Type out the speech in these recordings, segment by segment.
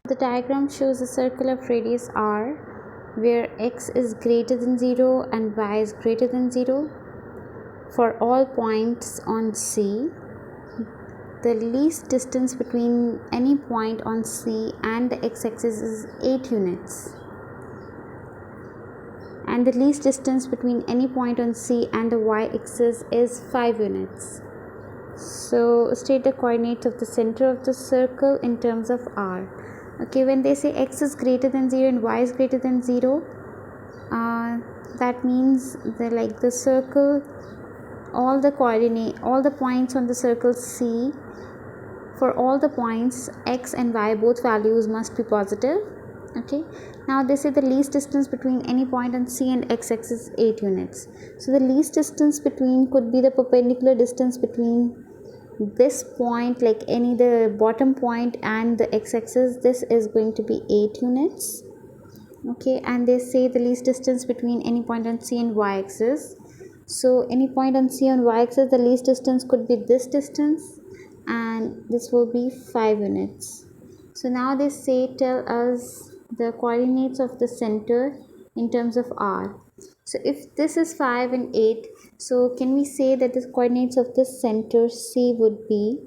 The diagram shows a circle of radius r where x is greater than 0 and y is greater than 0. For all points on C, the least distance between any point on C and the x-axis is 8 units. And the least distance between any point on C and the y-axis is 5 units. So state the coordinates of the center of the circle in terms of r. Okay, when they say x is greater than 0 and y is greater than 0, that means the circle, all the points on the circle C, for all the points x and y, both values must be positive. Okay, now they say the least distance between any point on C and x-axis is 8 units. So the least distance between could be the perpendicular distance between this point, like the bottom point and the x-axis. This is going to be 8 units. Okay, and they say the least distance between any point on C and y-axis. So any point on C and y-axis, the least distance could be this distance, and this will be 5 units. So now they say tell us the coordinates of the center in terms of r. So if this is 5 and 8, so can we say that the coordinates of the center C would be,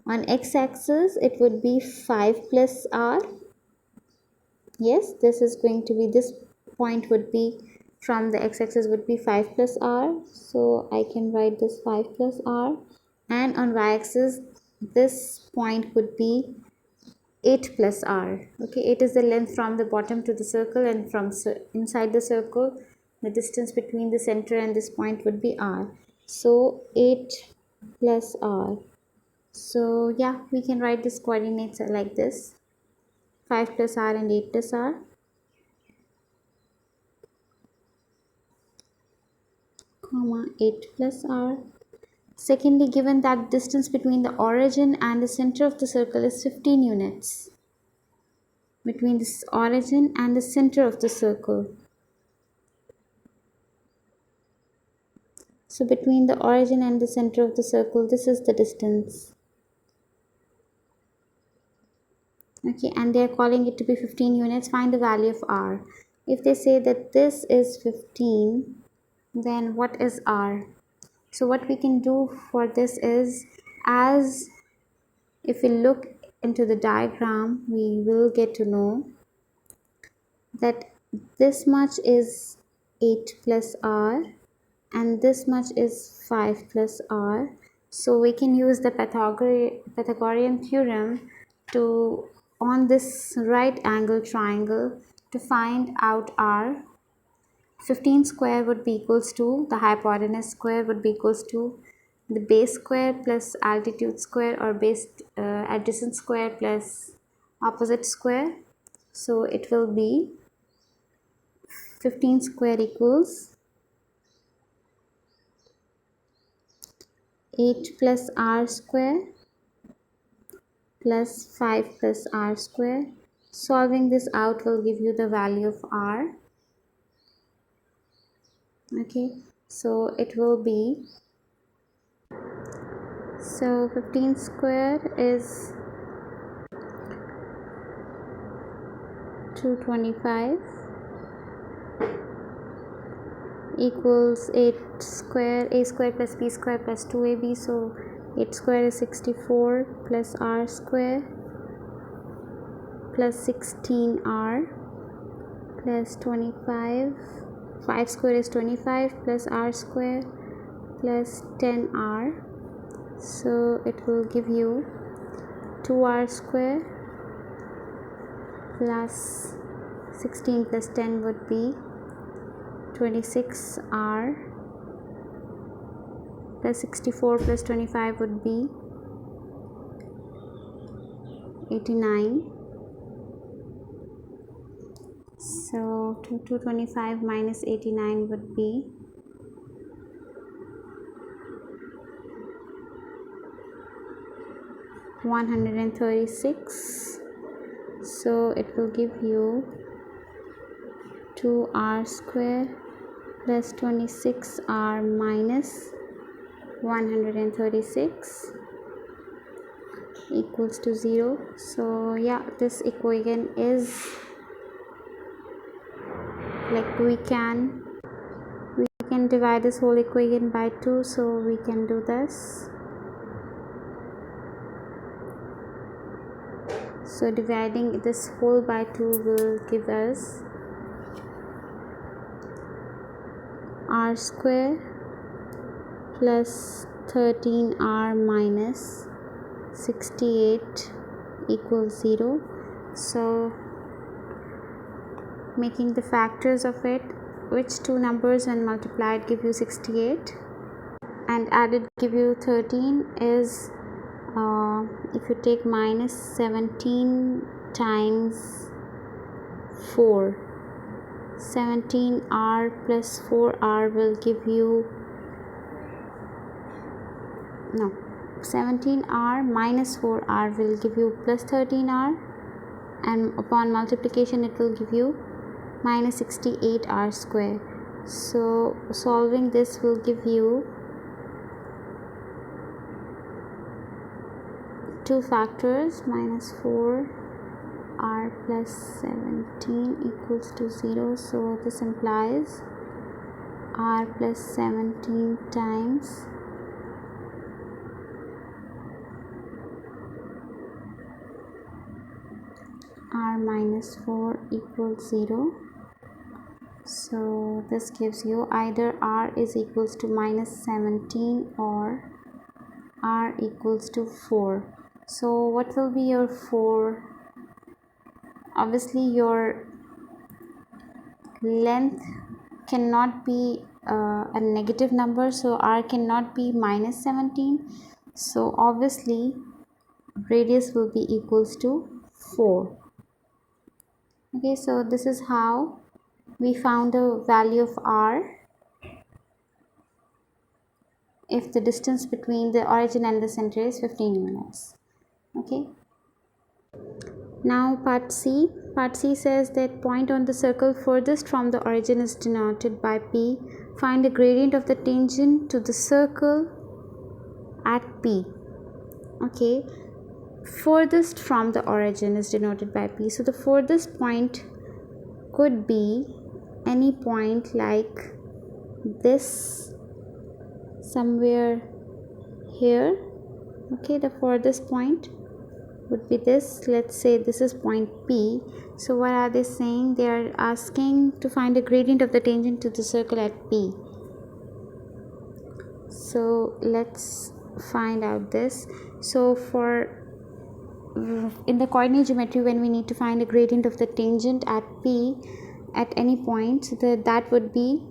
on x-axis it would be 5 plus r. Yes, this is going to be, this point would be from the x-axis would be 5 plus r. So I can write this 5 plus r. And on y-axis this point would be 8 plus r. Okay, 8 is the length from the bottom to the circle, and from inside the circle the distance between the center and this point would be r. So 8 plus r. So yeah, we can write this coordinates like this: 5 plus r and 8 plus r. Comma 8 plus r. Secondly, given that distance between the origin and the center of the circle is 15 units. Between this origin and the center of the circle. So between the origin and the center of the circle, this is the distance. Okay, and they are calling it to be 15 units. Find the value of r. If they say that this is 15, then what is r? So what we can do for this is, as if we look into the diagram, we will get to know that this much is 8 plus r and this much is 5 plus r. So we can use the Pythagorean theorem to, on this right angle triangle, to find out r. 15 square would be equals to, the hypotenuse square would be equals to the base square plus altitude square, or base adjacent square plus opposite square. So it will be 15 square equals 8 plus r square plus 5 plus r square. Solving this out will give you the value of r. Okay, so it will be, so 15 square is 225 equals 8 square, a square plus b square plus 2ab. So 8 square is 64 plus r square plus 16r plus 25. 5 square is 25 plus r square plus 10r. So it will give you 2r square plus 16 plus 10 would be 26r plus 64 plus 25 would be 89. So 225 minus 89 would be 136. So it will give you 2r square plus 26r minus 136 equals to 0. So yeah, this equation is like we can divide this whole equation by 2, so we can do this. So dividing this whole by 2 will give us r square plus 13r minus 68 equals 0. So making the factors of it, which two numbers when multiplied give you 68 and added give you 13 is if you take minus 17 times 4, 17r plus 4r will give you 17r minus 4r will give you plus 13r, and upon multiplication it will give you minus 68r square. So solving this will give you two factors, minus 4r plus 17 equals to 0. So this implies r plus 17 times r minus 4 equals 0. So this gives you either r is equals to minus 17 or r equals to 4. So what will be your 4? Obviously your length cannot be a negative number, so r cannot be minus 17. So obviously radius will be equals to 4. Okay, so this is how we found the value of r if the distance between the origin and the center is 15 units. Okay, now part C. Part C says that point on the circle furthest from the origin is denoted by P. Find the gradient of the tangent to the circle at P. Okay, furthest from the origin is denoted by P. So the furthest point could be any point like this, somewhere here. Okay, the furthest point would be this. Let's say this is point P. So what are they saying? They are asking to find the gradient of the tangent to the circle at P. So let's find out this. So for in the coordinate geometry, when we need to find the gradient of the tangent at P at any point, that would be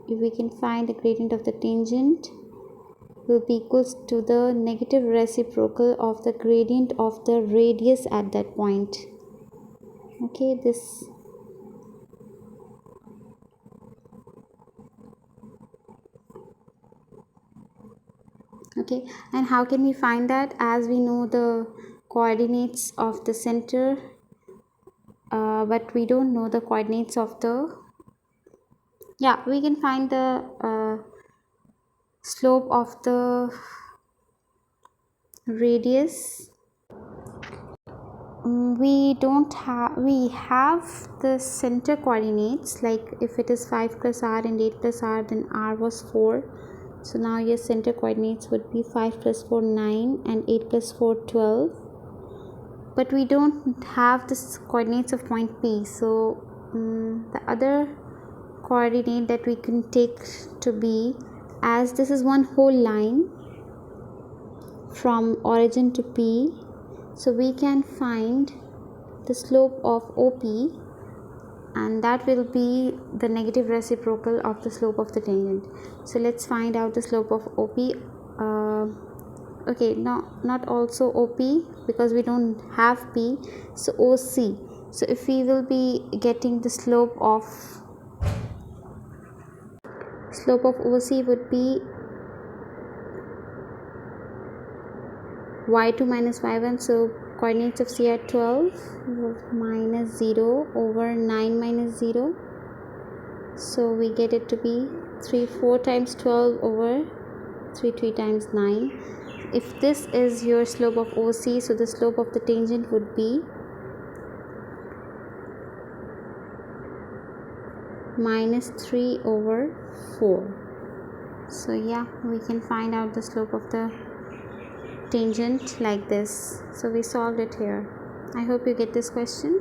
if we can find the gradient of the tangent will be equals to the negative reciprocal of the gradient of the radius at that point. Okay, this okay, and how can we find that? As we know the coordinates of the center, but we don't know the coordinates of the we can find the slope of the radius. We have the center coordinates, like if it is 5 plus r and 8 plus r, then r was 4. So now your center coordinates would be 5 plus 4 9 and 8 plus 4 12. But we don't have the coordinates of point P. So the other coordinate that we can take to be, as this is one whole line from origin to P, so we can find the slope of OP, and that will be the negative reciprocal of the slope of the tangent. So let's find out the slope of OP. Okay, no, not also OP because we don't have P. So OC. So if we will be getting the slope of OC would be y2 minus y1. So coordinates of C are 12 minus 0 over 9 minus 0. So we get it to be 4 times 12 over 3 times 9. If this is your slope of OC, so the slope of the tangent would be -3/4. So yeah, we can find out the slope of the tangent like this. So we solved it here. I hope you get this question.